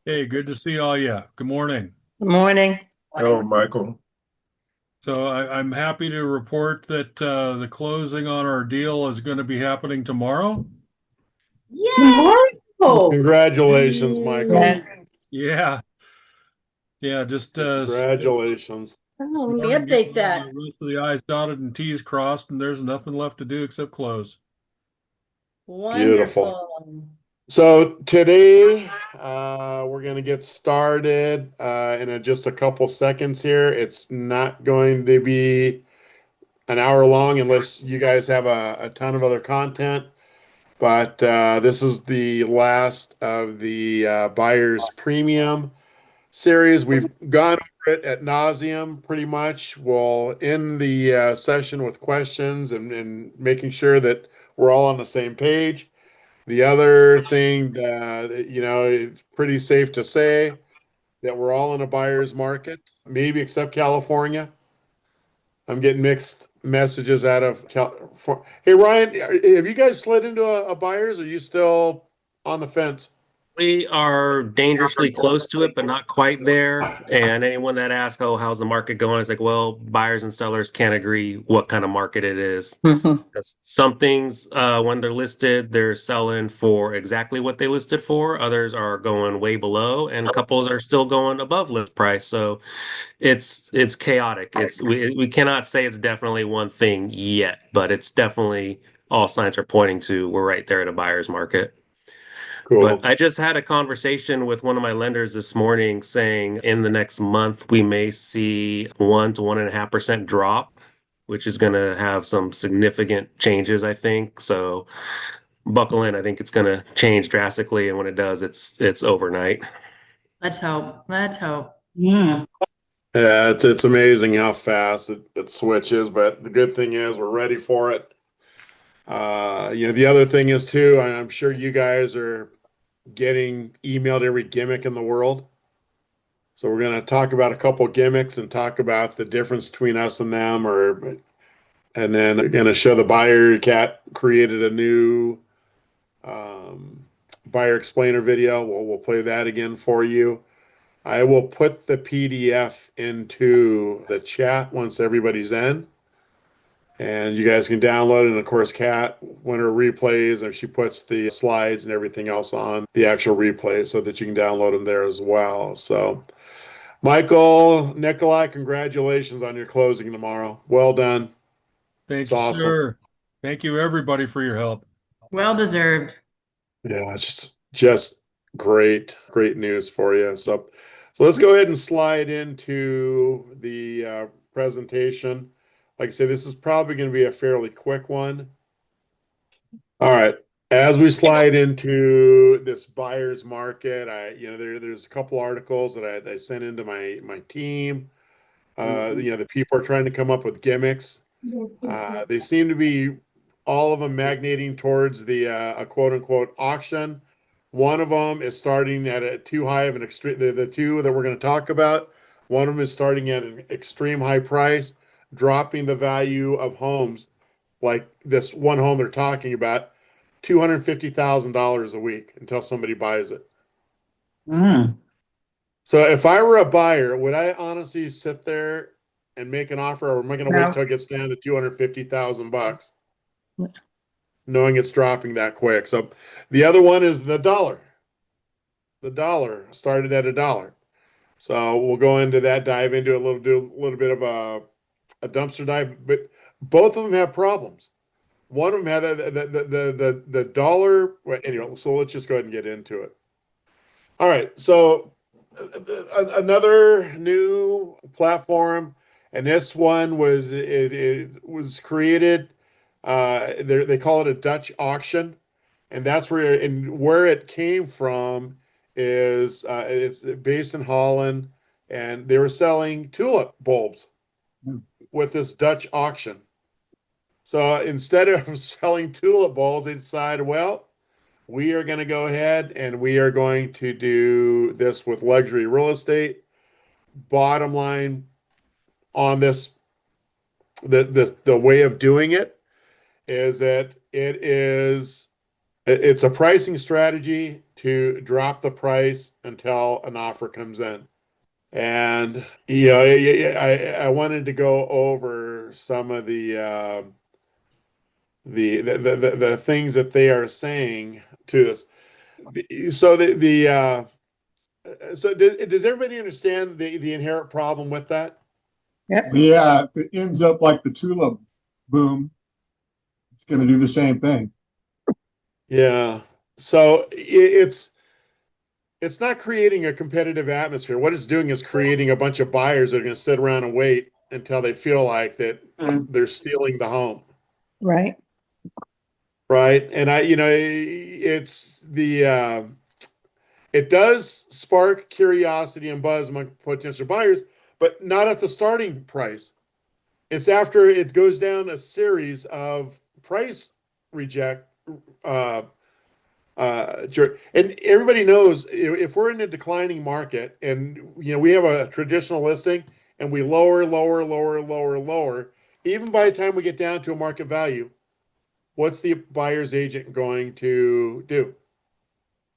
Hey, good to see all you. Good morning. Good morning. Hello, Michael. So I'm happy to report that the closing on our deal is going to be happening tomorrow. Yay! Tomorrow. Congratulations, Michael. Yes. Yeah, yeah, just Congratulations. Oh, this let me morning getting update all that. the rest of the I's dotted and T's crossed, and there's nothing left to do except close. Beautiful. Wonderful. So today, we're going to get started in just a couple seconds here. It's not going to be an hour long unless you guys have a ton of other content. But this is the last of the Buyer's Premium series. We've gone over it at nauseum pretty much. We'll end the session with questions and making sure that we're all on the same page. The other thing, it's pretty safe to say that we're all in a buyer's market, maybe except California. I'm getting mixed messages out of California. Hey, Ryan, have you guys slid into a buyer's? Or are you still on the fence? We are dangerously close to it, but not quite there. And anyone that asks, "Oh, how's the market going?" It's like, well, buyers and sellers can't agree what kind of market it is. Mhm. That's some things, when they're listed, they're selling for exactly what they listed for. Others are going way below, and couples are still going above list price. So it's chaotic. We cannot say it's definitely one thing yet, but it's definitely all signs are pointing to we're right there at a buyer's market. But Cool. I just had a conversation with one of my lenders this morning saying in the next month we may see 1 to 1.5% drop, which is going to have some significant changes, I think. So buckle in. I think it's going to change drastically, and when it does, it's overnight. Let's hope. Let's hope. Yeah. Yeah, it's amazing how fast it switches, but the good thing is we're ready for it. The other thing is too, I'm sure you guys are getting emailed every gimmick in the world. So we're going to talk about a couple gimmicks and talk about the difference between us and them, and then going to show the buyer cat created a new um, buyer explainer video. We'll play that again for you. I will put the PDF into the chat once everybody's in. And you guys can download it. And of course, Kat, when her replays, and she puts the slides and everything else on the actual replay so that you can download them there as well. So, Michael, Nikolai, congratulations on your closing tomorrow. Well done. It's Thank you, awesome. sir. Thank you, everybody, for your help. Well deserved. Yeah, it's just great news for you. So let's go ahead and slide into the presentation. Like I say, this is probably going to be a fairly quick one. All right. As we slide into this buyer's market, there's a couple articles that I sent into my team. The people are trying to come up with gimmicks. They seem to be all of them magnating towards the a quote unquote auction. One of them is starting at a too high of an extreme. The two that we're going to talk about, one of them is starting at an extreme high price, dropping the value of homes, like this one home they're talking about, $250,000 a week until somebody buys it. Mm. So if I were a buyer, would I honestly sit there and make an offer, or am I going to wait No. till it gets down to 250,000 bucks, knowing it's dropping that quick? So the other one is the dollar. The dollar started at a dollar. So we'll go into that, dive into a do a little bit of a dumpster dive, but both of them have problems. One of them had the dollar. Well, anyway, so let's just go ahead and get into it. All right, so another new platform, and this one it was created. They call it a Dutch auction, and that's where it came from is it's based in Holland, and they were selling tulip bulbs with this Dutch auction. So instead of selling tulip bulbs, they decided, well, we are going to go ahead and we are going to do this with luxury real estate. Bottom line on this, the way of doing it is that it is It's a pricing strategy to drop the price until an offer comes in. And I wanted to go over some of the things that they are saying to this. So does everybody understand the inherent problem with that? Yeah, if it ends up like the tulip boom, it's going to do the same thing. Yeah. So it's not creating a competitive atmosphere. What it's doing is creating a bunch of buyers that are going to sit around and wait until they feel like that they're stealing the home. Right. Right. And it does spark curiosity and buzz among potential buyers, but not at the starting price. It's after it goes down a series of price reject. And everybody knows if we're in a declining market and we have a traditional listing and we lower, even by the time we get down to a market value, what's the buyer's agent going to do?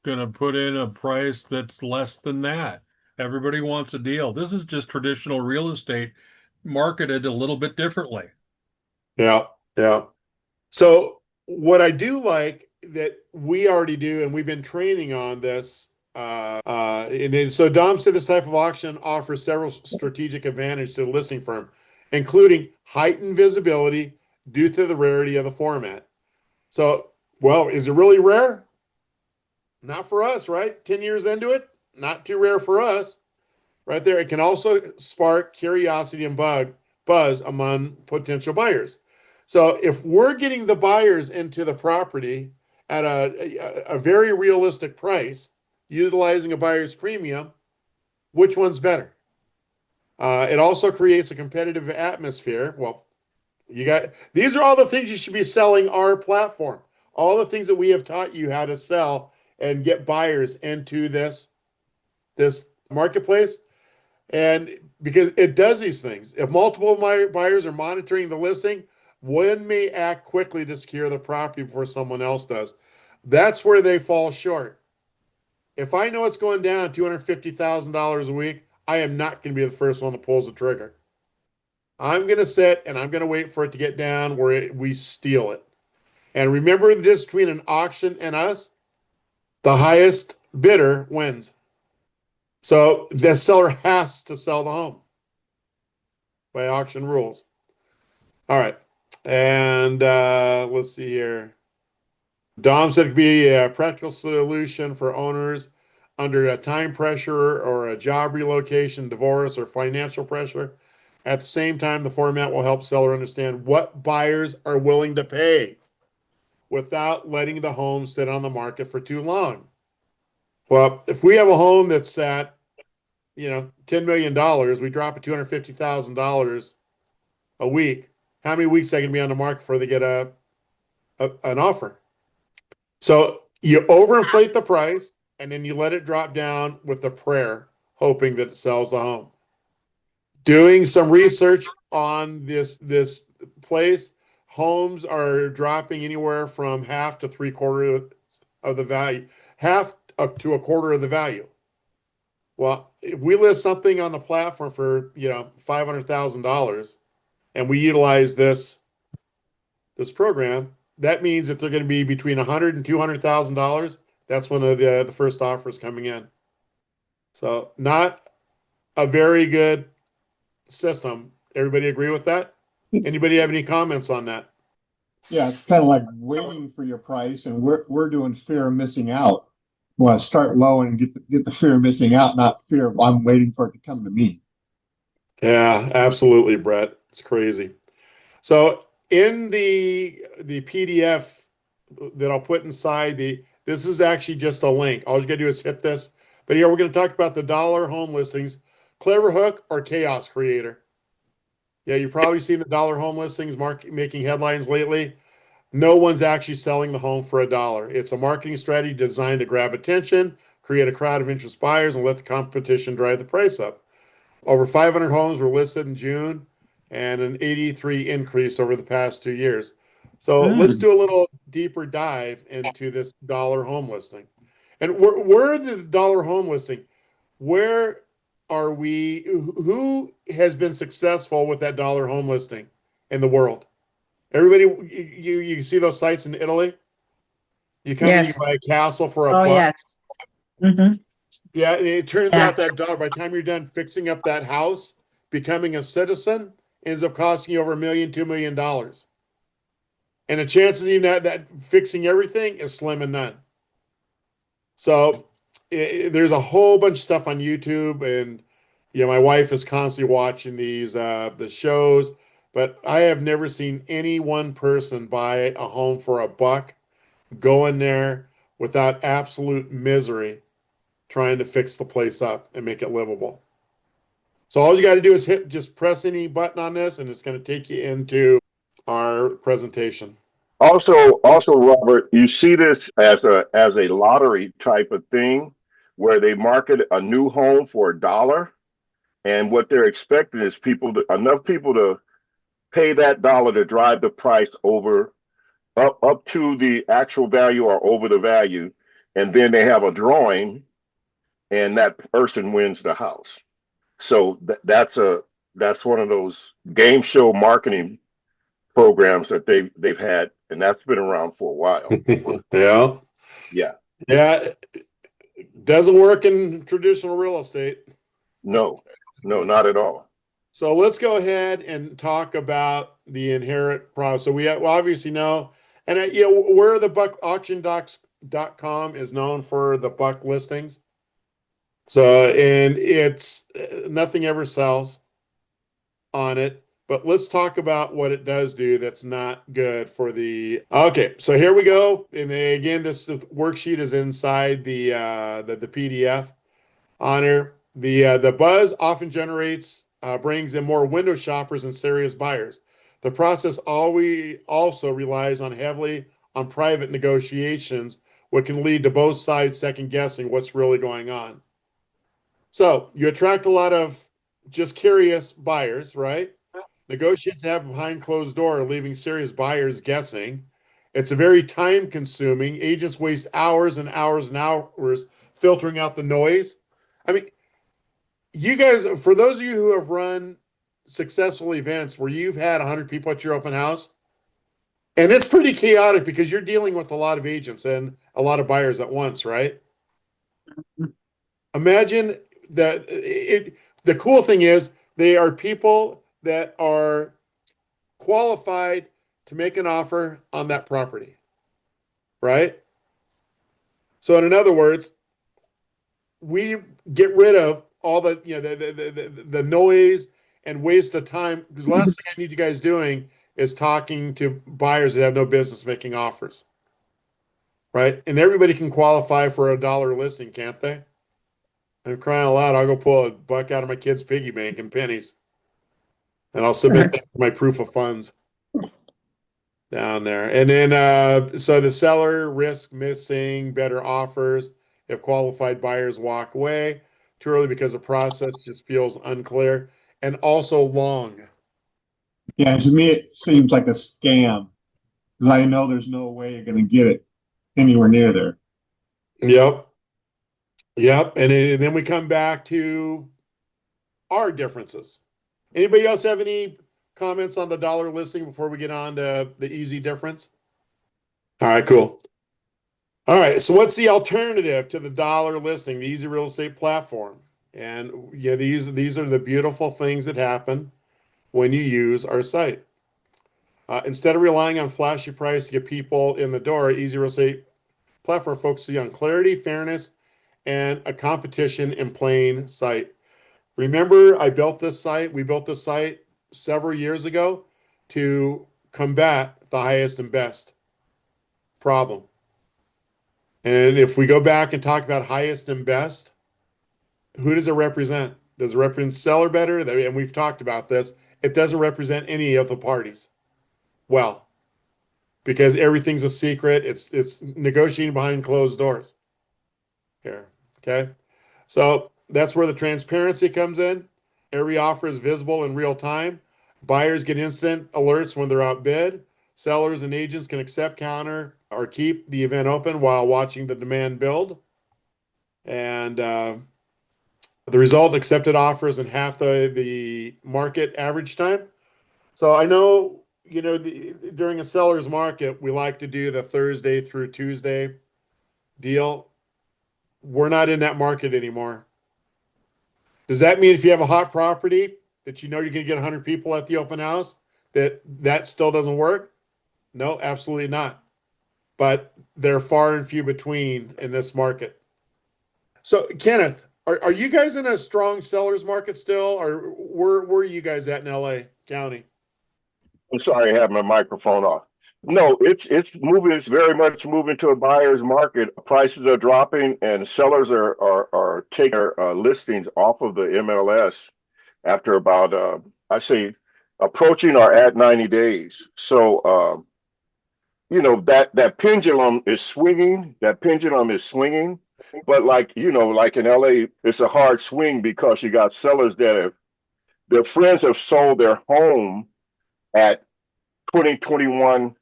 Gonna put in a price that's less than that. Everybody wants a deal. This is just traditional real estate marketed a little bit differently. Yeah, yeah. So what I do like that we already do, and we've been training on this. So Dom said this type of auction offers several strategic advantages to the listing firm, including heightened visibility due to the rarity of the format. So, well, is it really rare? Not for us, right? 10 years into it, not too rare for us. Right there. It can also spark curiosity and buzz among potential buyers. So if we're getting the buyers into the property at a very realistic price, utilizing a buyer's premium, which one's better? It also creates a competitive atmosphere. Well, these are all the things you should be selling our platform. All the things that we have taught you how to sell and get buyers into this marketplace. And because it does these things, if multiple buyers are monitoring the listing, one may act quickly to secure the property before someone else does. That's where they fall short. If I know it's going down $250,000 a week, I am not going to be the first one that pulls the trigger. I'm going to sit and I'm going to wait for it to get down where we steal it. And remember the difference between an auction and us? The highest bidder wins. So the seller has to sell the home by auction rules. All right. And let's see here. Dom said it could be a practical solution for owners under a time pressure or a job relocation, divorce, or financial pressure. At the same time, the format will help seller understand what buyers are willing to pay without letting the home sit on the market for too long. Well, if we have a home that's at $10 million, we drop it $250,000 a week. How many weeks are they going to be on the market before they get an offer? So you overinflate the price and then you let it drop down with a prayer, hoping that it sells the home. Doing some research on this place, homes are dropping anywhere from half to three-quarters of the value, half up to a quarter of the value. Well, if we list something on the platform for $500,000 and we utilize this program, that means that they're going to be between $100,000 and $200,000. That's when the first offer is coming in. So not a very good system. Everybody agree with that? Anybody have any comments on that? Yeah, it's kind of like waiting for your price, and we're doing fear of missing out. Well, start low and get the fear of missing out, not fear of I'm waiting for it to come to me. Yeah, absolutely, Brett. It's crazy. So in the PDF that I'll put inside this is actually just a link. All you gotta do is hit this. But here we're gonna talk about the dollar home listings, Clever Hook or Chaos Creator. Yeah, you've probably seen the dollar home listings making headlines lately. No one's actually selling the home for $1. It's a marketing strategy designed to grab attention, create a crowd of interest buyers, and let the competition drive the price up. Over 500 homes were listed in June and an 83 increase over the past 2 years. So let's do a little deeper dive into this dollar home listing. And where the dollar home listing, where are we? Who has been successful with that dollar home listing in the world? Everybody, you see those sites in Italy? You come in, you Yes. buy a castle for a Oh, buck. yes. Mm-hmm. Yeah, and it turns Yeah. out that dollar, by the time you're done fixing up that house, becoming a citizen, ends up costing you over $1 million, $2 million. And the chances even that fixing everything is slim and none. So there's a whole bunch of stuff on YouTube, and my wife is constantly watching the shows, but I have never seen any one person buy a home for a buck, go in there without absolute misery trying to fix the place up and make it livable. So all you got to do is just press any button on this, and it's going to take you into our presentation. Also, Robert, you see this as a lottery type of thing where they market a new home for $1, and what they're expecting is enough people to pay that dollar to drive the price over up to the actual value or over the value, and then they have a drawing, and that person wins the house. So that's one of those game show marketing programs that they've had, and that's been around for a while. Yeah. Yeah. Yeah. Doesn't work in traditional real estate. No, not at all. So let's go ahead and talk about the inherent problem. So we obviously know, and where the buck auctiondocs.com is known for the buck listings. So, and it's nothing ever sells on it. But let's talk about what it does do that's not good for the. Okay, so here we go. And again, this worksheet is inside the PDF on here. The buzz often brings in more window shoppers and serious buyers. The process always also relies heavily on private negotiations, what can lead to both sides second guessing what's really going on. So you attract a lot of just curious buyers, right? Negotiations happen behind closed door, leaving serious buyers guessing. It's a very time consuming. Agents waste hours and hours and hours filtering out the noise. I mean, you guys, for those of you who have run successful events where you've had 100 people at your open house, and it's pretty chaotic because you're dealing with a lot of agents and a lot of buyers at once, right? Imagine that the cool thing is they are people that are qualified to make an offer on that property, right? So in other words, we get rid of all the the noise and waste of time, because the last thing I need you guys doing is talking to buyers that have no business making offers, right? And everybody can qualify for a dollar listing, can't they? I'm crying out loud. I'll go pull a buck out of my kid's piggy bank in pennies, and I'll submit that for my proof of funds down there. And then, so the seller risk missing better offers if qualified buyers walk away too early because the process just feels unclear and also long. Yeah, to me, it seems like a scam because I know there's no way you're going to get it anywhere near there. Yep. Yep. And then we come back to our differences. Anybody else have any comments on the dollar listing before we get on to the easy difference? All right, cool. All right, so what's the alternative to the dollar listing, the easy real estate platform? And these are the beautiful things that happen when you use our site. Instead of relying on flashy price to get people in the door, easy real estate platform focuses on clarity, fairness, and a competition in plain sight. Remember, we built this site several years ago to combat the highest and best problem. And if we go back and talk about highest and best, who does it represent? Does it represent seller better? And we've talked about this. It doesn't represent any of the parties. Well, because everything's a secret. It's negotiating behind closed doors. Here, okay? So that's where the transparency comes in. Every offer is visible in real time. Buyers get instant alerts when they're outbid. Sellers and agents can accept, counter, or keep the event open while watching the demand build. And the result, accepted offers in half the market average time. So I know, during a seller's market, we like to do the Thursday through Tuesday deal. We're not in that market anymore. Does that mean if you have a hot property that you're going to get 100 people at the open house, that still doesn't work? No, absolutely not. But they're far and few between in this market. So, Kenneth, are you guys in a strong seller's market still, or where are you guys at in LA County? I'm sorry, I have my microphone off. No, it's moving. It's very much moving to a buyer's market. Prices are dropping, and sellers are taking their listings off of the MLS after about I say approaching or at 90 days. So that pendulum is swinging. That pendulum is swinging, but like in LA, it's a hard swing because you got sellers that their friends have sold their home at 2021,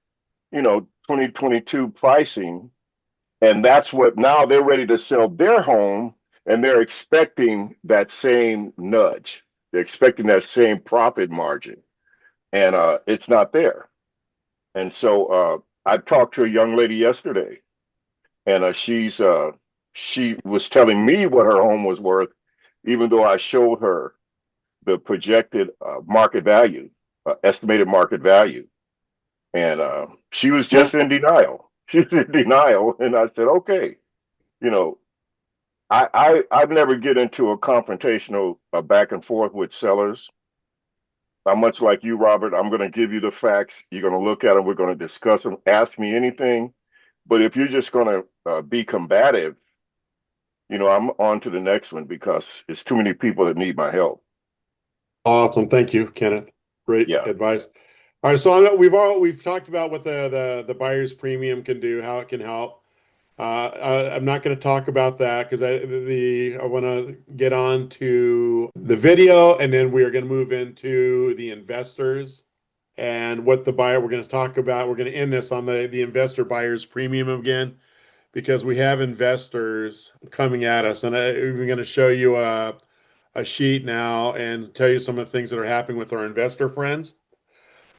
2022 pricing. And that's what now they're ready to sell their home, and they're expecting that same nudge. They're expecting that same profit margin. And it's not there. And so I talked to a young lady yesterday, and she was telling me what her home was worth, even though I showed her the projected market value, estimated market value. And she was just in denial. She was in denial. And I said, okay, I'd never get into a confrontational back and forth with sellers. I'm much like you, Robert. I'm going to give you the facts. You're going to look at them. We're going to discuss them. Ask me anything. But if you're just going to be combative, I'm on to the next one because it's too many people that need my help. Awesome. Thank you, Kenneth. Great advice. All right, so we've talked about what the buyer's premium can do, how it can help. I'm not going to talk about that because I want to get on to the video, and then we are going to move into the investors and what the buyer. We're going to talk about. We're going to end this on the investor buyer's premium again, because we have investors coming at us, and I'm going to show you a sheet now and tell you some of the things that are happening with our investor friends.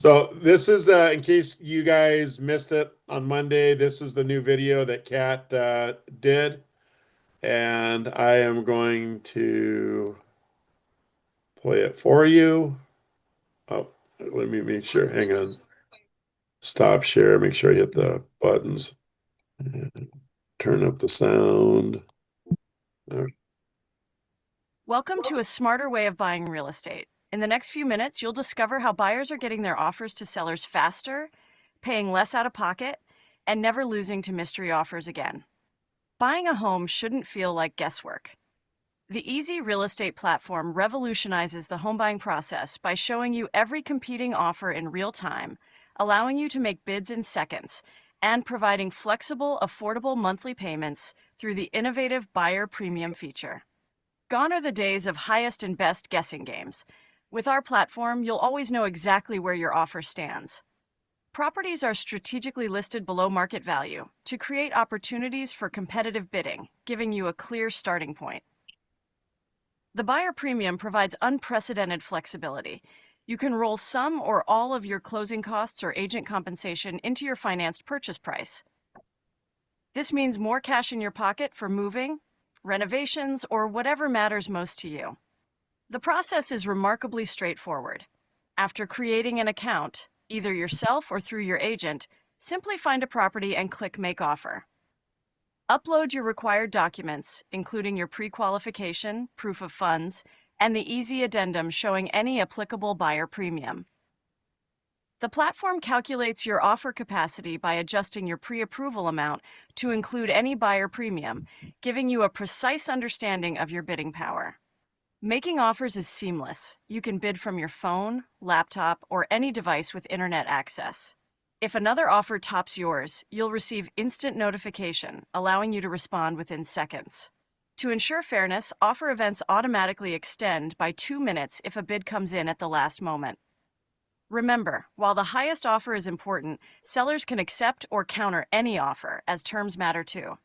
So this is in case you guys missed it on Monday, this is the new video that Kat did. And I am going to play it for you. Oh, let me make sure. Hang on. Stop share. Make sure I hit the buttons. And turn up the sound. Welcome to a smarter way of buying real estate. In the next few minutes, you'll discover how buyers are getting their offers to sellers faster, paying less out of pocket, and never losing to mystery offers again. Buying a home shouldn't feel like guesswork. The Easy Real Estate platform revolutionizes the home buying process by showing you every competing offer in real time, allowing you to make bids in seconds, and providing flexible, affordable monthly payments through the innovative Buyer Premium feature. Gone are the days of highest and best guessing games. With our platform, you'll always know exactly where your offer stands. Properties are strategically listed below market value to create opportunities for competitive bidding, giving you a clear starting point. The Buyer Premium provides unprecedented flexibility. You can roll some or all of your closing costs or agent compensation into your financed purchase price. This means more cash in your pocket for moving, renovations, or whatever matters most to you. The process is remarkably straightforward. After creating an account, either yourself or through your agent, simply find a property and click Make Offer. Upload your required documents, including your pre-qualification, proof of funds, and the easy addendum showing any applicable buyer premium. The platform calculates your offer capacity by adjusting your pre-approval amount to include any buyer premium, giving you a precise understanding of your bidding power. Making offers is seamless. You can bid from your phone, laptop, or any device with internet access. If another offer tops yours, you'll receive instant notification, allowing you to respond within seconds. To ensure fairness, offer events automatically extend by 2 minutes if a bid comes in at the last moment. Remember, while the highest offer is important, sellers can accept or counter any offer, as terms matter too.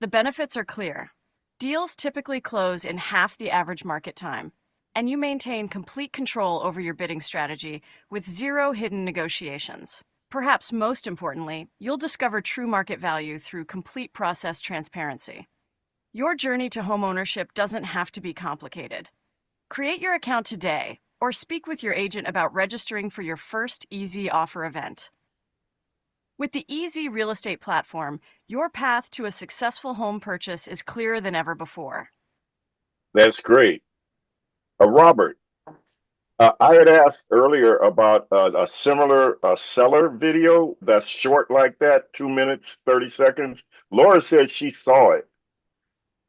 The benefits are clear. Deals typically close in half the average market time, and you maintain complete control over your bidding strategy with zero hidden negotiations. Perhaps most importantly, you'll discover true market value through complete process transparency. Your journey to homeownership doesn't have to be complicated. Create your account today or speak with your agent about registering for your first Easy Offer event. With the Easy Real Estate platform, your path to a successful home purchase is clearer than ever before. That's great. Robert, I had asked earlier about a similar seller video that's short like that, 2 minutes, 30 seconds. Laura said she saw it.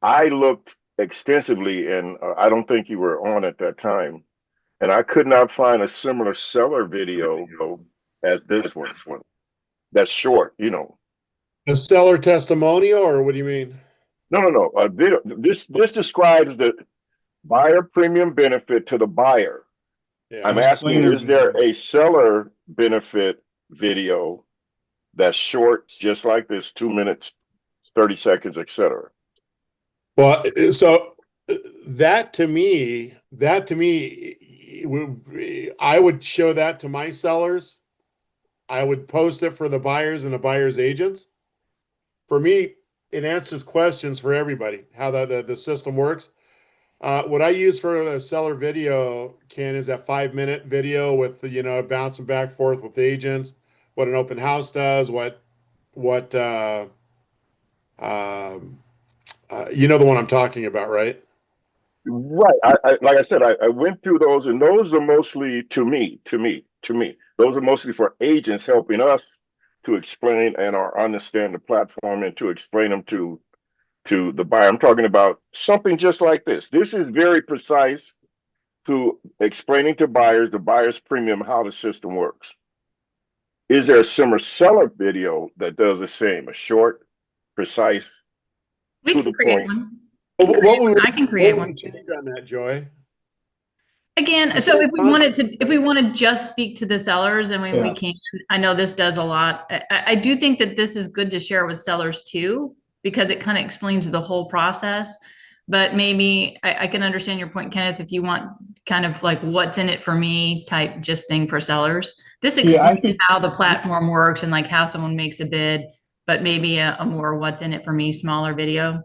I looked extensively, and I don't think you were on at that time, and I could not find a similar seller video as this one. That's short, you know. A seller testimonial, or what do you mean? No. Video. This describes the buyer premium benefit to the buyer. Yeah. I'm asking, is there a seller benefit video that's short, just like this, 2 minutes, 30 seconds, etc.? Well, so that to me, I would show that to my sellers. I would post it for the buyers and the buyers' agents. For me, it answers questions for everybody, how the system works. What I use for the seller video, Ken, is that 5-minute video with, you know, bouncing back and forth with agents, what an open house does, what you know the one I'm talking about, right? Right. I like I said, I went through those, and those are mostly to me. Those are mostly for agents helping us to explain and or understand the platform and to explain them to the buyer. I'm talking about something just like this. This is very precise to explaining to buyers, the buyer's premium, how the system works. Is there a similar seller video that does the same? A short, precise, We to can the create point. one. What I can create would one. you change on that, Joy? Again, so if we want to just speak to the sellers, and we Yeah. can, I know this does a lot. I do think that this is good to share with sellers too, because it kind of explains the whole process. But maybe I can understand your point, Kenneth, if you want kind of like what's in it for me type just thing for sellers. This Yeah, I explains think how the platform works and like how someone makes a bid, but maybe a more what's in it for me smaller video.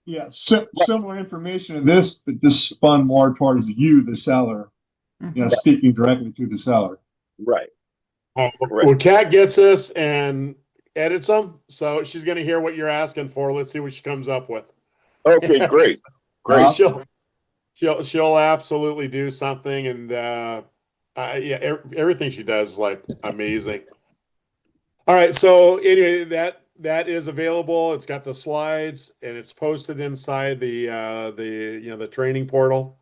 yeah, similar information in this, but this spun more towards you, the seller, you know, speaking directly to the seller. Right. Well, Kat gets this and edits them, so she's going to hear what you're asking for. Let's see what she comes up with. Okay, great. Great. She'll absolutely do something, and yeah, everything she does is like amazing. All right, so anyway, that is available. It's got the slides, and it's posted inside the training portal.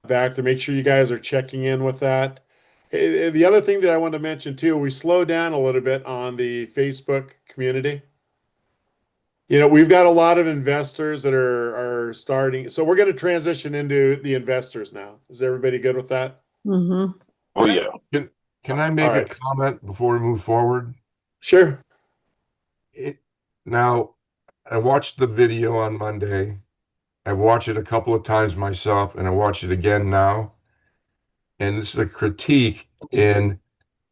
Back to make sure you guys are checking in with that. The other thing that I want to mention too, we slowed down a little bit on the Facebook community. You know, we've got a lot of investors that are starting. So we're going to transition into the investors now. Is everybody good with that? Mm-hmm. Oh yeah. Can I make a comment before we move forward? Sure. Now, I watched the video on Monday. I've watched it a couple of times myself, and I watch it again now. And this is a critique in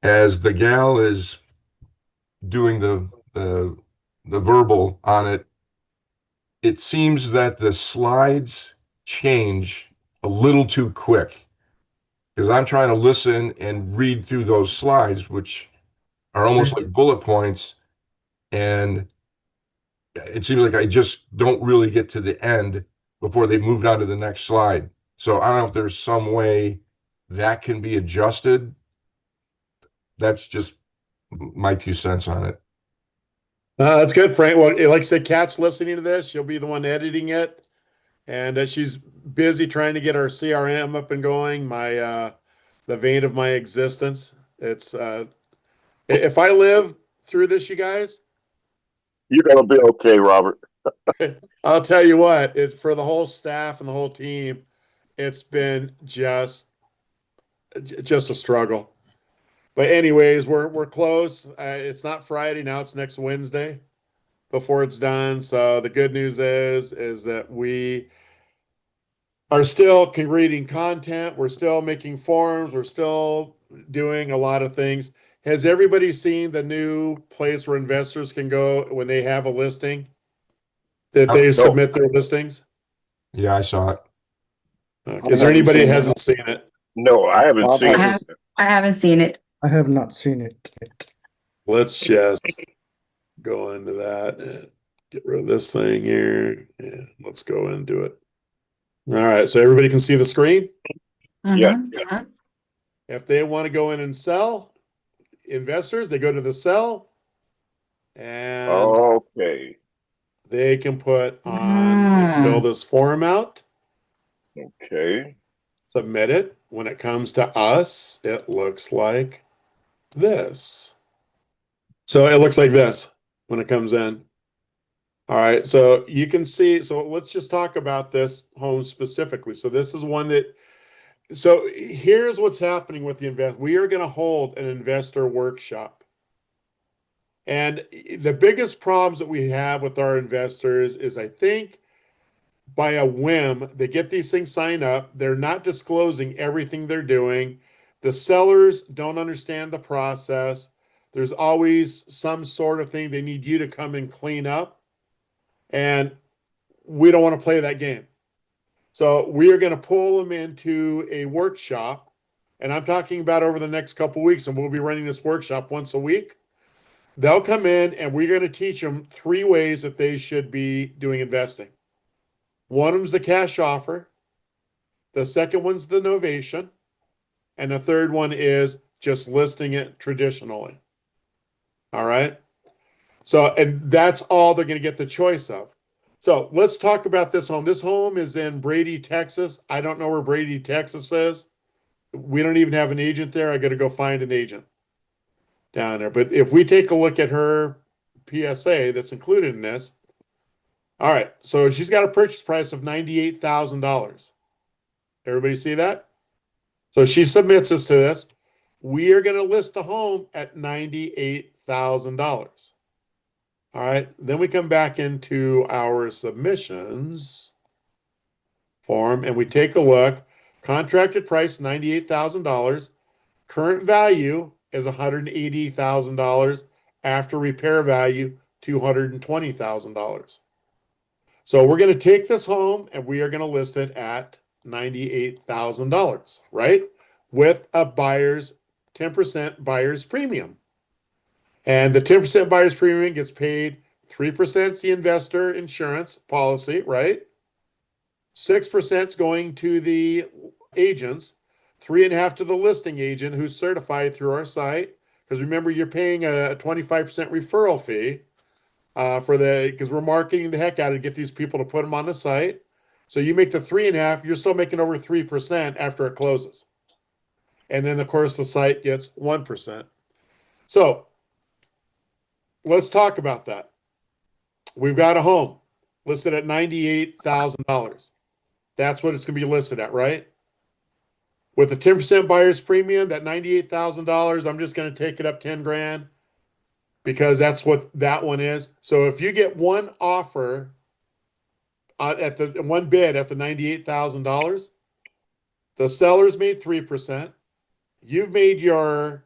as the gal is doing the verbal on it. It seems that the slides change a little too quick, because I'm trying to listen and read through those slides, which are almost like bullet points, and it seems like I just don't really get to the end before they moved on to the next slide. So I don't know if there's some way that can be adjusted. That's just my 2 cents on it. That's good, Frank. Well, like I said, Kat's listening to this. She'll be the one editing it, and she's busy trying to get our CRM up and going. The vein of my existence. It's if I live through this, you guys, You're gonna be okay, Robert. I'll tell you what, it's for the whole staff and the whole team. It's been just a struggle. But anyways, we're close. It's not Friday now; it's next Wednesday before it's done. So the good news is that we are still creating content. We're still making forums. We're still doing a lot of things. Has everybody seen the new place where investors can go when they have a listing that they No. submit their listings? Yeah, I saw it. Is there haven't anybody who seen it. hasn't seen it? No, I haven't Bob, seen I it. haven't seen it. I have not seen it yet. Let's just go into that and get rid of this thing here. And let's go and do it. All right, so everybody can see the screen. Yeah. Mhm. If they want to go in and sell, investors, they go to the sell and Okay. they can put on and fill this form out, Okay. submit it. When it comes to us, it looks like this. So it looks like this when it comes in. All right, so you can see, so let's just talk about this home specifically. So this is one that, so here's what's happening with the invest. We are going to hold an investor workshop. And the biggest problems that we have with our investors is I think by a whim, they get these things signed up. They're not disclosing everything they're doing. The sellers don't understand the process. There's always some sort of thing they need you to come and clean up. And we don't want to play that game. So we are going to pull them into a workshop. And I'm talking about over the next couple of weeks, and we'll be running this workshop once a week. They'll come in and we're going to teach them 3 ways that they should be doing investing. One of them is the cash offer. The second one's the novation. And the third one is just listing it traditionally. All right. So, and that's all they're going to get the choice of. So let's talk about this home. This home is in Brady, Texas. I don't know where Brady, Texas is. We don't even have an agent there. I got to go find an agent down there. But if we take a look at her PSA that's included in this, all right. So she's got a purchase price of $98,000. Everybody see that? So she submits us to this. We are going to list the home at $98,000. All right. Then we come back into our submissions form and we take a look. Contracted price $98,000. Current value is $180,000. After repair value $220,000. So we're going to take this home and we are going to list it at $98,000, right? With a buyer's 10% buyer's premium. And the 10% buyer's premium gets paid 3% is the investor insurance policy, right? 6% is going to the agents, 3.5% to the listing agent who's certified through our site. Because remember, you're paying a 25% referral fee because we're marketing the heck out of it to get these people to put them on the site. So you make the 3.5%, you're still making over 3% after it closes. And then of course the site gets 1%. So let's talk about that. We've got a home listed at $98,000. That's what it's going to be listed at, right? With a 10% buyer's premium, that $98,000, I'm just going to take it up 10 grand because that's what that one is. So if you get one offer at the one bid at the $98,000, the seller's made 3%. You've made your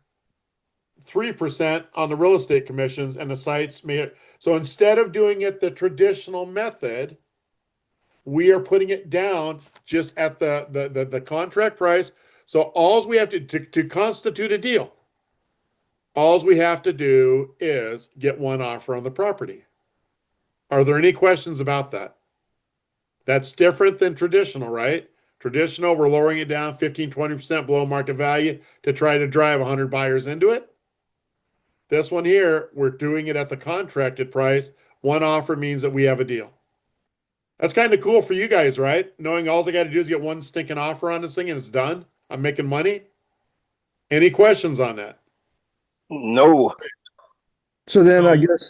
3% on the real estate commissions and the sites made it. So instead of doing it the traditional method, we are putting it down just at the contract price. So all we have to constitute a deal, all we have to do is get one offer on the property. Are there any questions about that? That's different than traditional, right? Traditional, we're lowering it down 15, 20% below market value to try to drive 100 buyers into it. This one here, we're doing it at the contracted price. One offer means that we have a deal. That's kind of cool for you guys, right? Knowing all I got to do is get one stinking offer on this thing and it's done. I'm making money. Any questions on that? No. So then I No. guess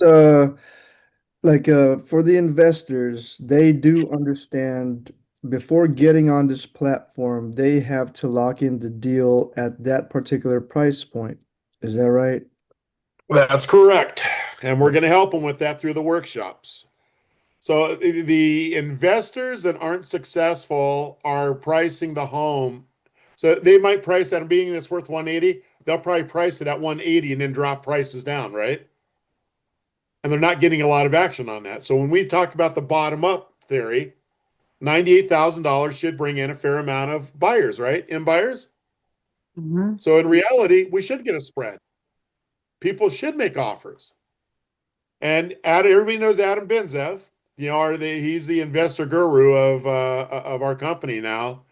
for the investors, they do understand before getting on this platform, they have to lock in the deal at that particular price point. Is that right? That's correct. And we're going to help them with that through the workshops. So the investors that aren't successful are pricing the home. So they might price at being it's worth 180. They'll probably price it at 180 and then drop prices down, right? And they're not getting a lot of action on that. So when we talk about the bottom up theory, $98,000 should bring in a fair amount of buyers, right? In buyers. Mhm. So in reality, we should get a spread. People should make offers. And everybody knows Adam Benzev. He's the investor guru of our company now.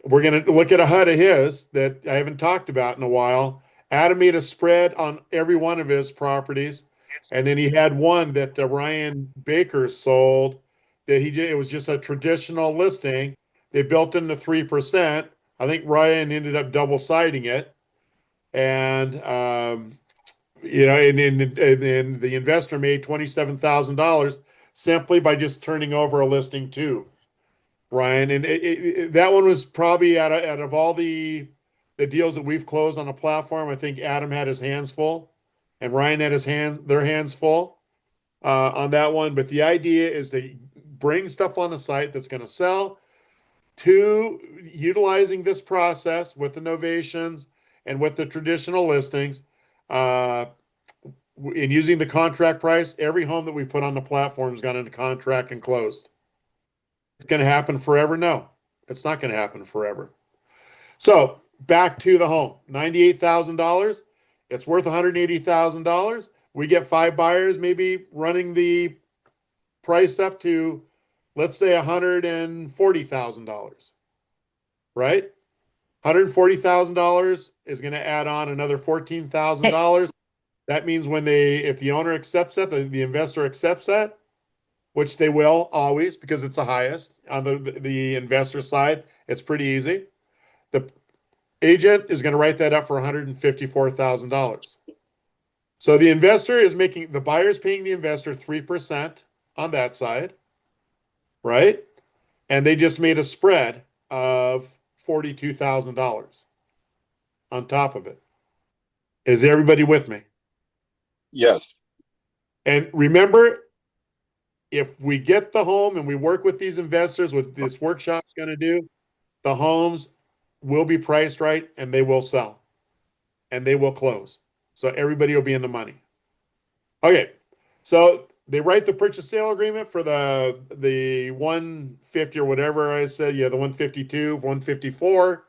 We're going to look at a HUD of his that I haven't talked about in a while. Adam made a spread on every one of his properties, and then he had one that Ryan Baker sold that he did. It was just a traditional listing. They built in the 3%. I think Ryan ended up double siding it, and and the investor made $27,000 simply by just turning over a listing too, Ryan. And that one was probably out of all the deals that we've closed on the platform, I think Adam had his hands full, and Ryan had their hands full on that one. But the idea is to bring stuff on the site that's going to sell. To utilizing this process with the novations and with the traditional listings. In using the contract price, every home that we put on the platform has gone into contract and closed. It's going to happen forever? No, it's not going to happen forever. So back to the home, $98,000. It's worth $180,000. We get 5 buyers, maybe running the price up to, let's say, $140,000. Right? $140,000 is going to add on another $14,000. That means if the owner accepts that, the investor accepts that, which they will always because it's the highest on the investor side. It's pretty easy. The agent is going to write that up for $154,000. So the buyer's paying the investor 3% on that side, right? And they just made a spread of $42,000 on top of it. Is everybody with me? Yes. And remember, if we get the home and we work with these investors, what this workshop's going to do, the homes will be priced right and they will sell and they will close. So everybody will be in the money. Okay. So they write the purchase sale agreement for the 150 or whatever I said, the 152, 154.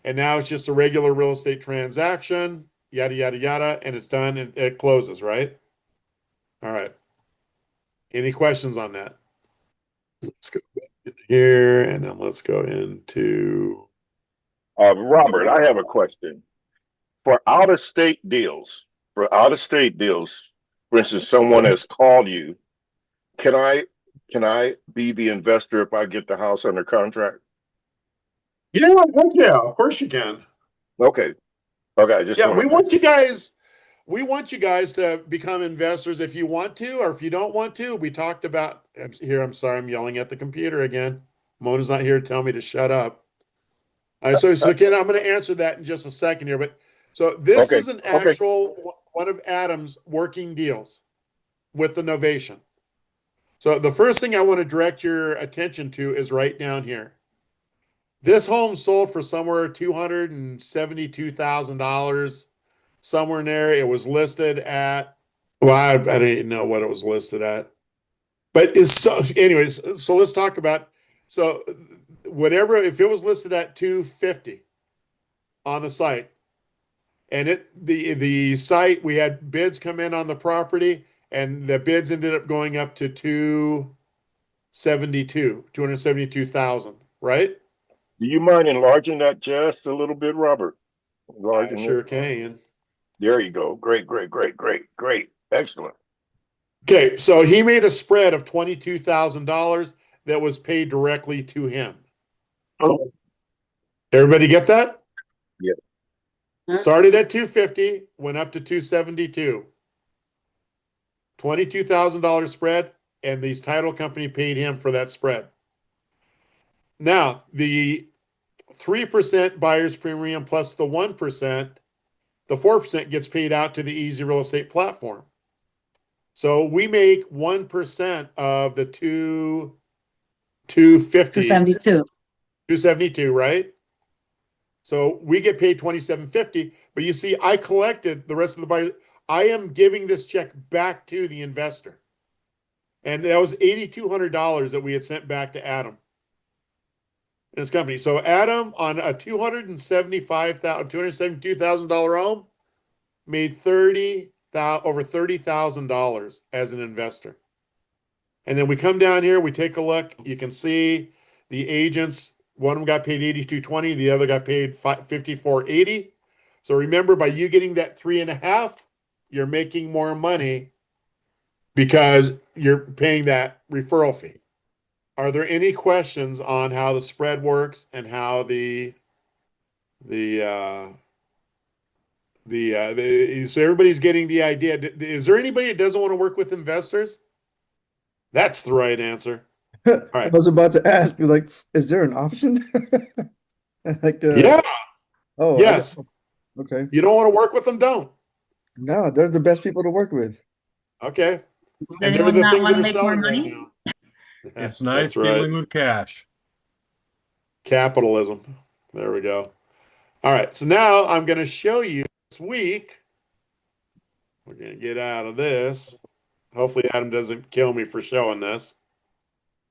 And now it's just a regular real estate transaction, yada, yada, yada, and it's done and it closes, right? All right. Any questions on that? Let's go back in here and then let's go into. Robert, I have a question. For out-of-state deals, for instance, someone has called you, can I be the investor if I get the house under contract? Yeah, yeah, of course you can. Okay. Okay, I just Yeah, want we want you guys to become investors if you want to, or if you don't want to. We talked about I'm sorry, I'm yelling at the computer again. Mona's not here to tell me to shut up. So Ken, I'm going to answer that in just a second here, but so this Okay. is an Okay. actual one of Adam's working deals with the novation. So the first thing I want to direct your attention to is right down here. This home sold for somewhere $272,000, somewhere in there. It was listed at, well, I didn't know what it was listed at, but anyways. So let's talk about, so whatever, if it was listed at 250 on the site, and the site, we had bids come in on the property, and the bids ended up going up to 272,000, right? Do you mind enlarging that just a little bit, Robert? I Enlarging sure it. can. There you go. Great, great, great, great, great. Excellent. Okay, so he made a spread of $22,000 that was paid directly to him. Oh, Everybody get that? yeah. Started at 250, went up to 272. $22,000 spread, and the title company paid him for that spread. Now, the 3% buyer's premium plus the 1% the 4% gets paid out to the Easy Real Estate platform. So we make 1% of the 250, 272, right? So we get paid 27.50, but you see, I collected the rest of the buyer. I am giving this check back to the investor. And that was $8,200 that we had sent back to Adam and his company. So Adam on a $272,000 home made over $30,000 as an investor. And then we come down here, we take a look. You can see the agents. One of them got paid $82.20, the other got paid $54.80. So remember, by you getting that 3.5, you're making more money because you're paying that referral fee. Are there any questions on how the spread works and how so everybody's getting the idea. Is there anybody that doesn't want to work with investors? That's the right answer. I right. was about to ask you, like, is there an option? Like, Yeah. oh, Yes. okay. You don't want to work with them, don't. No, they're the best people to work with. Okay. Does And they're anyone the not things want that to are make more selling right money? now. It's nice That's right. dealing with cash. Capitalism. There we go. All right. So now I'm going to show you this week. We're going to get out of this. Hopefully Adam doesn't kill me for showing this.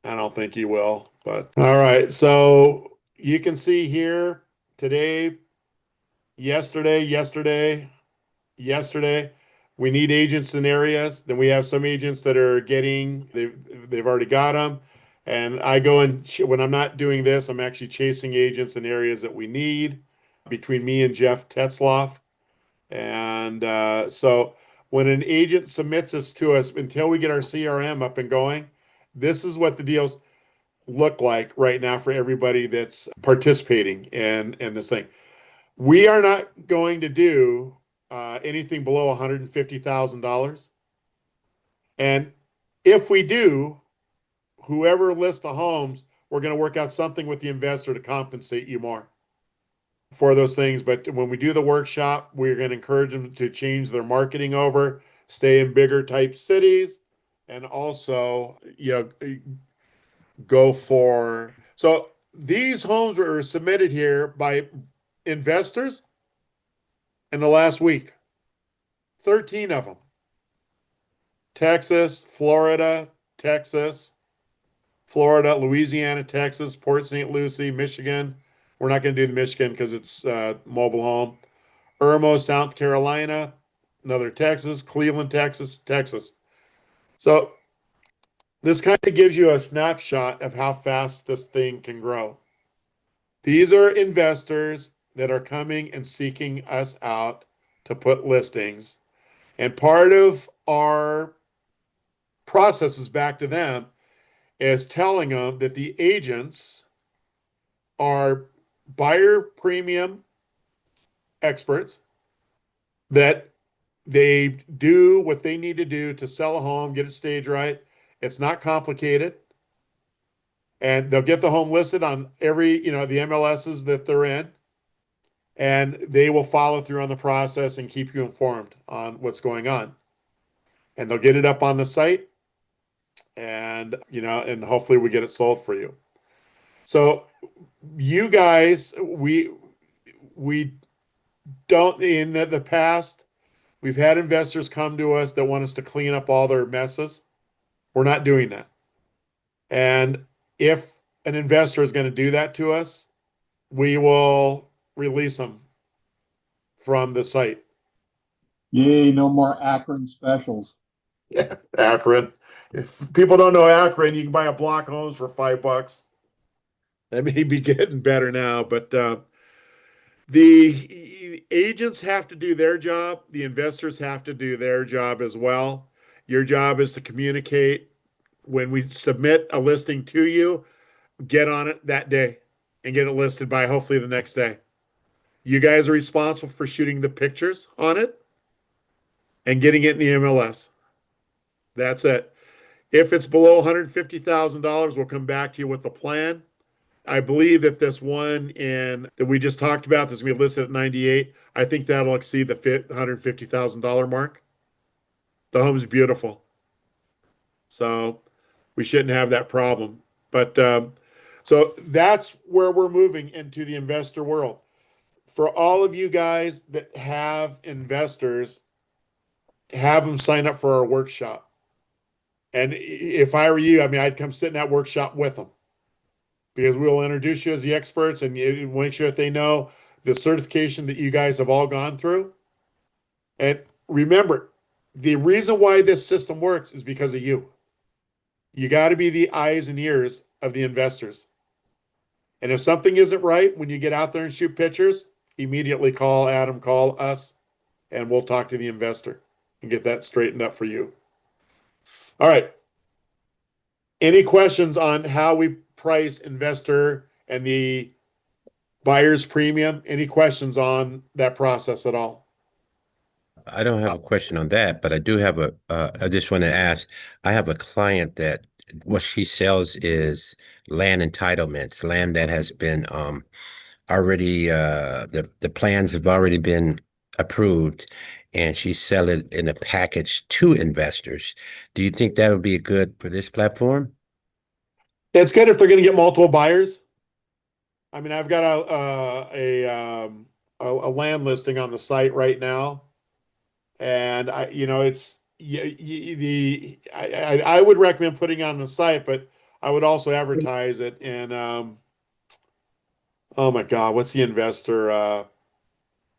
I don't think he will, but all right. So you can see here today, yesterday. We need agents in areas. Then we have some agents that are they've already got them. And I go and when I'm not doing this, I'm actually chasing agents in areas that we need between me and Jeff Tetzloff. And so when an agent submits this to us, until we get our CRM up and going, this is what the deals look like right now for everybody that's participating in this thing. We are not going to do anything below $150,000. And if we do, whoever lists the homes, we're going to work out something with the investor to compensate you more for those things. But when we do the workshop, we're going to encourage them to change their marketing over, stay in bigger type cities, and also, go for. So these homes were submitted here by investors in the last week. 13 of them. Texas, Florida, Louisiana, Texas, Port St. Lucie, Michigan. We're not going to do the Michigan because it's mobile home. Irmo, South Carolina, another Texas, Cleveland, Texas. So this kind of gives you a snapshot of how fast this thing can grow. These are investors that are coming and seeking us out to put listings. And part of our processes back to them is telling them that the agents are buyer premium experts, that they do what they need to do to sell a home, get it staged right. It's not complicated. And they'll get the home listed on every, the MLSs that they're in. And they will follow through on the process and keep you informed on what's going on. And they'll get it up on the site. And, and hopefully we get it sold for you. So you guys, we don't, in the past, we've had investors come to us that want us to clean up all their messes. We're not doing that. And if an investor is going to do that to us, we will release them from the site. Yay, no more Akron specials. Yeah, Akron. If people don't know Akron, you can buy a block of homes for $5. That may be getting better now, but the agents have to do their job. The investors have to do their job as well. Your job is to communicate. When we submit a listing to you, get on it that day and get it listed by hopefully the next day. You guys are responsible for shooting the pictures on it and getting it in the MLS. That's it. If it's below $150,000, we'll come back to you with a plan I believe that this one that we just talked about, that's gonna be listed at 98. I think that'll exceed the $150,000 mark. The home's beautiful. So we shouldn't have that problem. But so that's where we're moving into the investor world. For all of you guys that have investors, have them sign up for our workshop. And if I were you, I mean, I'd come sit in that workshop with them because we'll introduce you as the experts and you make sure that they know the certification that you guys have all gone through. And remember, the reason why this system works is because of you. You got to be the eyes and ears of the investors. And if something isn't right when you get out there and shoot pictures, immediately call Adam, call us, and we'll talk to the investor and get that straightened up for you. All right. Any questions on how we price investor and the buyer's premium? Any questions on that process at all? I don't have a question on that, but I do have I just want to ask, I have a client that what she sells is land entitlements, land that has been already the plans have already been approved, and she sell it in a package to investors. Do you think that would be good for this platform? It's good if they're going to get multiple buyers. I mean, I've got a land listing on the site right now, and it's I would recommend putting it on the site, but I would also advertise it in oh my God, what's the investor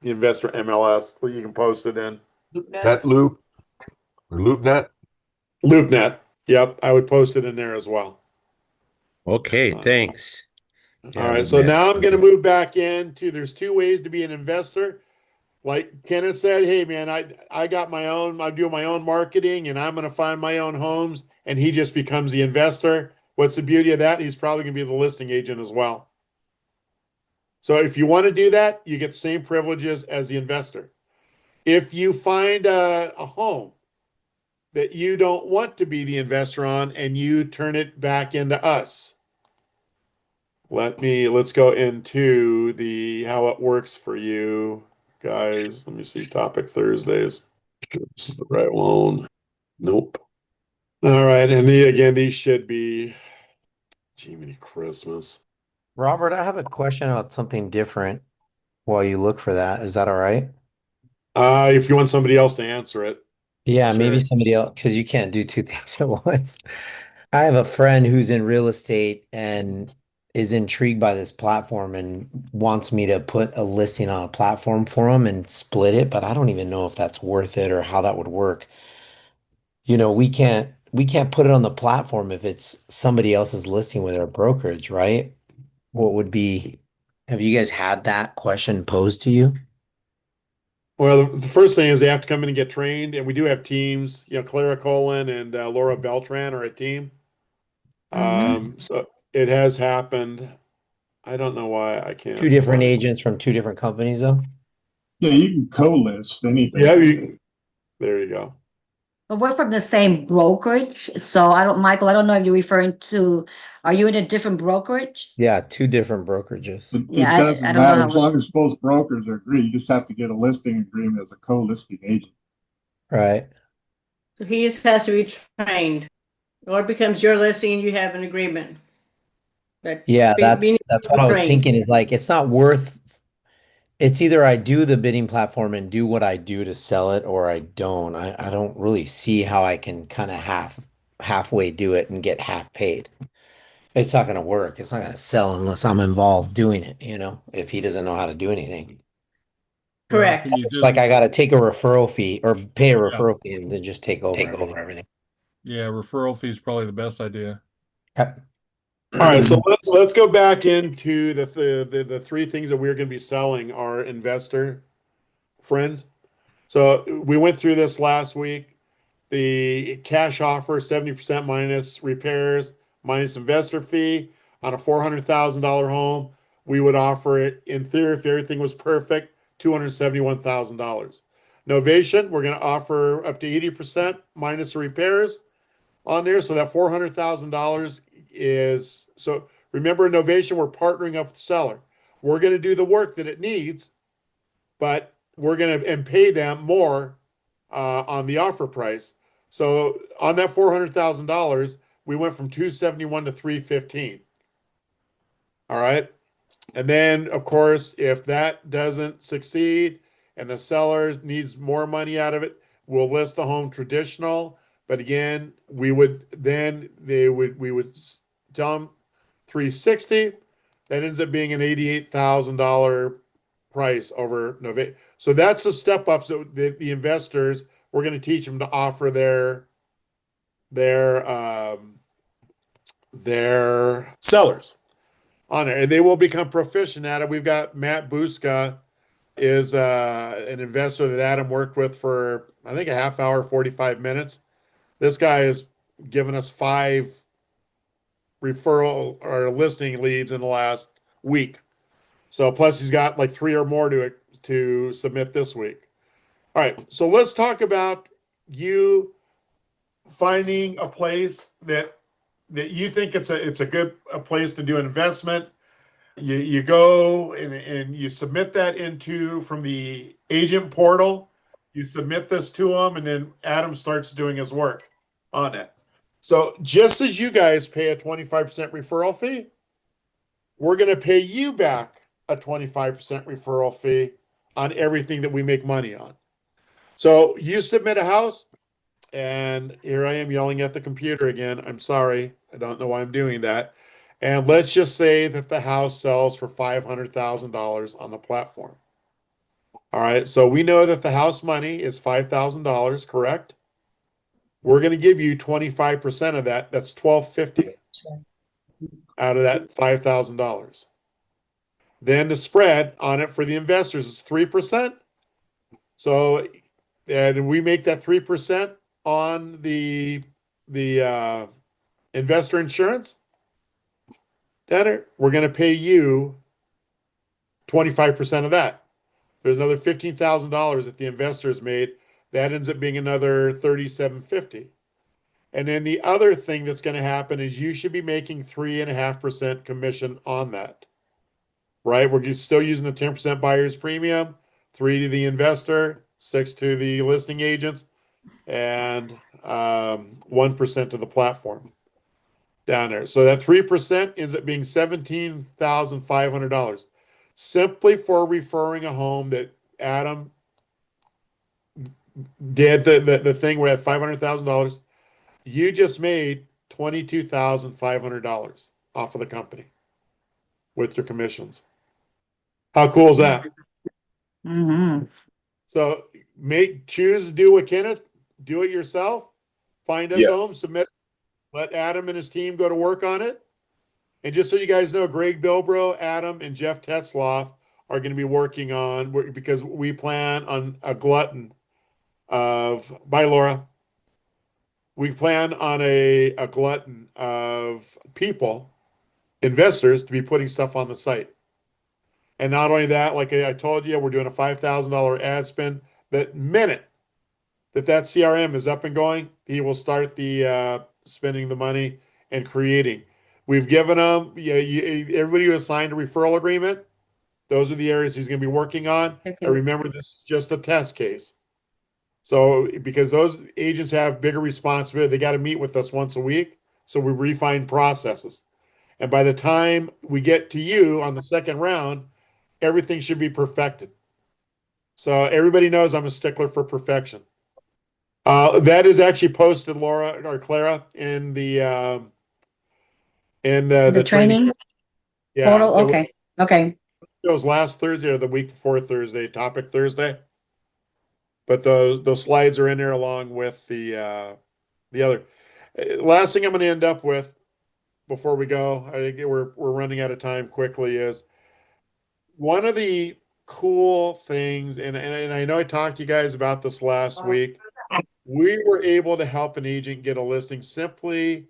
MLS where you can post it in? Net Loop or LoopNet. LoopNet. Yep, I would post it in there as well. Okay, thanks. All right, so now I'm going to move back into there's two ways to be an investor. Like Kenneth said, hey man, I got my own, I'm doing my own marketing and I'm going to find my own homes, and he just becomes the investor. What's the beauty of that? He's probably going to be the listing agent as well. So if you want to do that, you get the same privileges as the investor. If you find a home that you don't want to be the investor on and you turn it back into us, let's go into the how it works for you guys. Let me see, topic Thursdays. This is the right one. Nope. All right, and these should be Jiminy Christmas. Robert, I have a question about something different while you look for that. Is that all right? If you want somebody else to answer it. Yeah, maybe Sure. somebody else, because you can't do two things at once. I have a friend who's in real estate and is intrigued by this platform and wants me to put a listing on a platform for him and split it, but I don't even know if that's worth it or how that would work. We can't put it on the platform if it's somebody else's listing with our brokerage, right? Have you guys had that question posed to you? Well, the first thing is they have to come in and get trained, and we do have teams. Clara Colin and Laura Beltran are a team. So it has happened. I don't know why I can't Two different find. agents from two different companies, though? Yeah, you can co-list anything. Yeah, there you go. But we're from the same brokerage, so Michael, I don't know if you're referring to, are you in a different brokerage? Yeah, two different brokerages. It Yeah, doesn't I don't know matter how as long as both brokers agree. You just have to get a listing agreement as a co-listing agent. Right. So he just has to be trained, or it becomes your listing and you have an agreement. But Yeah, being that's what I was trained. thinking is like it's not worth it's either I do the bidding platform and do what I do to sell it or I don't. I don't really see how I can kind of halfway do it and get half paid. It's not going to work. It's not going to sell unless I'm involved doing it, if he doesn't know how to do anything. Correct. Can you It's just, like I got to take a referral fee or pay a Yeah. referral fee and then just take over everything. yeah, referral fee is probably the best idea. Yep. All right, so let's go back into the three things that we're going to be selling our investor friends. So we went through this last week. The cash offer, 70% minus repairs, minus investor fee on a $400,000 home. We would offer it, in theory, if everything was perfect, $271,000. Novation, we're going to offer up to 80% minus the repairs on there. So that $400,000 is, so Remember, in Novation, we're partnering up with the seller. We're going to do the work that it needs, but we're going to and pay them more on the offer price. So on that $400,000, we went from 271 to 315. All right. And then, of course, if that doesn't succeed and the seller needs more money out of it, we'll list the home traditional. But again, we would tell them 360. That ends up being an $88,000 price over Novate. So that's the step up. So the investors, we're going to teach them to offer their sellers on it, and they will become proficient at it. We've got Matt Buska is an investor that Adam worked with for I think a half hour, 45 minutes. This guy has given us 5 referral or listing leads in the last week. So plus he's got like 3 or more to submit this week. All right, so let's talk about you finding a place that you think it's a good place to do an investment. You go and you submit that into from the agent portal. You submit this to them, and then Adam starts doing his work on it. So just as you guys pay a 25% referral fee, we're going to pay you back a 25% referral fee on everything that we make money on. So you submit a house, and here I am yelling at the computer again. I'm sorry. I don't know why I'm doing that. And let's just say that the house sells for $500,000 on the platform. All right. So we know that the house money is $5,000, correct? We're going to give you 25% of that. That's $1,250 out of that $5,000. Then the spread on it for the investors is 3%. So, and we make that 3% on the investor insurance. We're going to pay you 25% of that. There's another $15,000 that the investors made. That ends up being another $3,750. And then the other thing that's going to happen is you should be making 3.5% commission on that. Right? We're still using the 10% buyer's premium, 3 to the investor, 6 to the listing agents, and 1% to the platform down there. So that 3% ends up being $17,500 simply for referring a home that Adam did the thing where at $500,000, you just made $22,500 off of the company with your commissions. How cool is that? Mm-hmm. So choose to do what Kenneth, do it yourself, find us Yeah. home, submit, let Adam and his team go to work on it. And just so you guys know, Greg Bilbro, Adam, and Jeff Tetzloff are going to be working on, because we plan on a glutton of, bye Laura. We plan on a glutton of people, investors, to be putting stuff on the site. And not only that, like I told you, we're doing a $5,000 ad spend. That minute that CRM is up and going, he will start the spending the money and creating. We've given him, everybody who has signed a referral agreement, those are the areas he's going to be working on. Okay. And remember, this is just a test case. So because those agents have bigger responsibility, they got to meet with us once a week. So we refine processes. And by the time we get to you on the second round, everything should be perfected. So everybody knows I'm a stickler for perfection. That is actually posted, Laura or Clara, in the The training Yeah, portal? Okay. Okay. it was last Thursday or the week before Thursday, Topic Thursday. But those slides are in there along with the other. Last thing I'm going to end up with before we go, I think we're running out of time quickly, is one of the cool things, and I know I talked to you guys about this last week. We were able to help an agent get a listing simply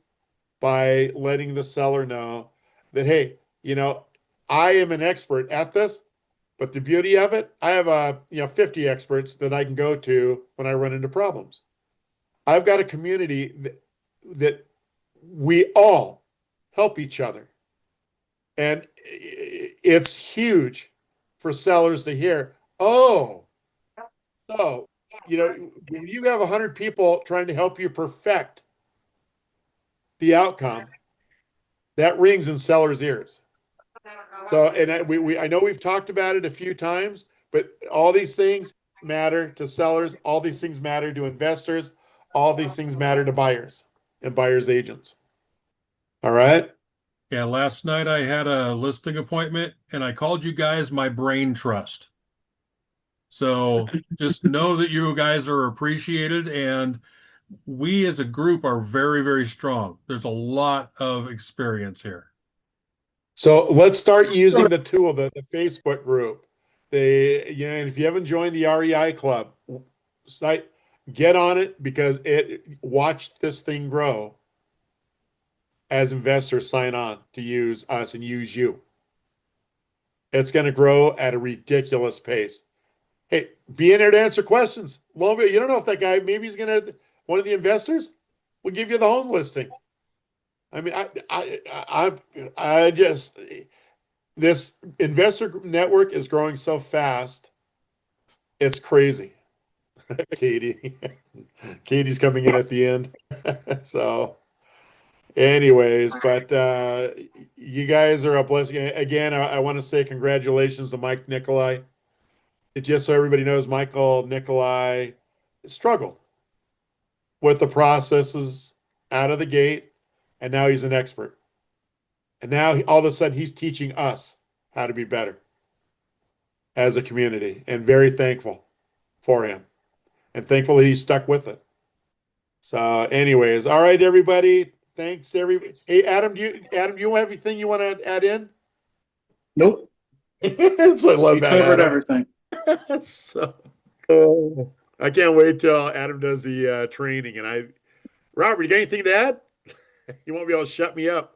by letting the seller know that, hey, I am an expert at this, but the beauty of it, I have 50 experts that I can go to when I run into problems. I've got a community that we all help each other. And it's huge for sellers to hear, oh, so, when you have 100 people trying to help you perfect the outcome, that rings in sellers' ears. So, and I know we've talked about it a few times, but all these things matter to sellers. All these things matter to investors. All these things matter to buyers and buyers agents. All right. Yeah, last night I had a listing appointment and I called you guys my brain trust. So just know that you guys are appreciated, and we as a group are very, very strong. There's a lot of experience here. So let's start using the tool, the Facebook group. And if you haven't joined the REI Club site, get on it, because watch this thing grow as investors sign on to use us and use you. It's going to grow at a ridiculous pace. Hey, be in there to answer questions. Well, you don't know if that guy, maybe he's going to, one of the investors will give you the home listing. I mean, I just, this investor network is growing so fast. It's crazy. Katie's coming in at the end. So anyways, but you guys are a blessing. Again, I want to say congratulations to Mike Nikolai. Just so everybody knows, Michael Nikolai struggled with the processes out of the gate, and now he's an expert. And now all of a sudden he's teaching us how to be better as a community, and very thankful for him, and thankful that he stuck with it. So anyways, all right, everybody. Thanks, everybody. Hey, Adam, you have anything you want to add in? Nope. So I love We that. covered Adam. everything. So, I can't wait till Adam does the training. And Robert, you got anything to add? You won't be able to shut me up.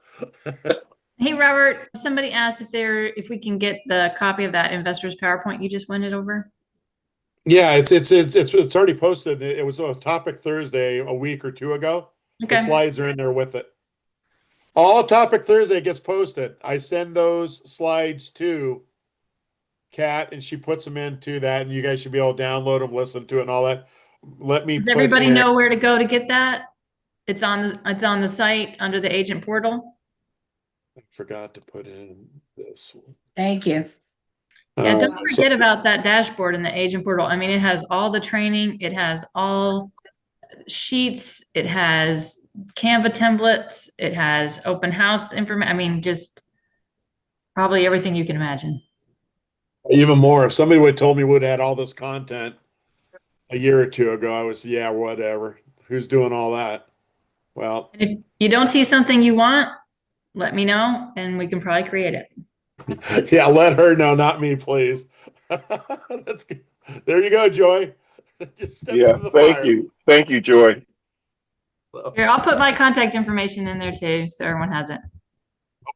Hey, Robert, somebody asked if we can get the copy of that investor's PowerPoint you just went it over. Yeah, it's already posted. It was a topic Thursday a week or two ago. Okay. The slides are in there with it. All topic Thursday gets posted. I send those slides to Kat, and she puts them into that, and you guys should be able to download them, listen to it, and all that. Does everybody know where to go to get that? It's on the site under the agent portal. I forgot to put in this one. Thank you. Yeah, don't forget about that dashboard in the agent portal. I mean, it has all the training, it has all sheets, it has Canva templates, it has open house information. I mean, just probably everything you can imagine. Even more, if somebody would have told me we would have had all this content a year or two ago, I was, yeah, whatever. Who's doing all that? Well, And if you don't see something you want, let me know and we can probably create it. yeah, let her know, not me, please. That's good. There you go, Joy. Just step into the fire. Thank you, Joy. Here, I'll put my contact information in there too, so everyone has it.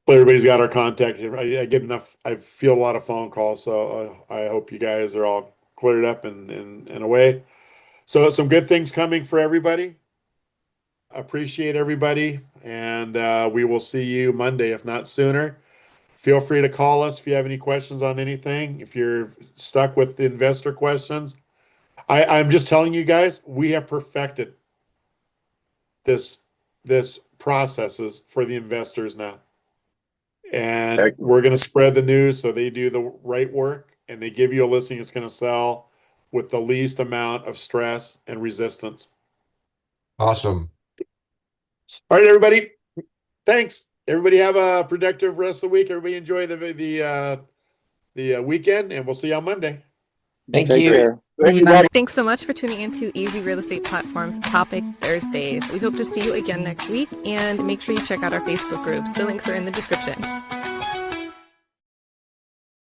Everybody's got our contact. I get enough. I feel a lot of phone calls, so I hope you guys are all cleared up and away. So some good things coming for everybody. Appreciate everybody, and we will see you Monday, if not sooner. Feel free to call us if you have any questions on anything. If you're stuck with the investor questions, I'm just telling you guys, we have perfected this processes for the investors now. And we're going to spread the news so they do the right work and they give you a listing that's going to sell with the least amount of stress and resistance. Awesome. All right, everybody. Thanks. Everybody have a productive rest of the week. Everybody enjoy the weekend, and we'll see you on Monday. Thank you. Thanks so much for tuning into Easy Real Estate Platforms Topic Thursdays. We hope to see you again next week, and make sure you check out our Facebook groups. The links are in the description.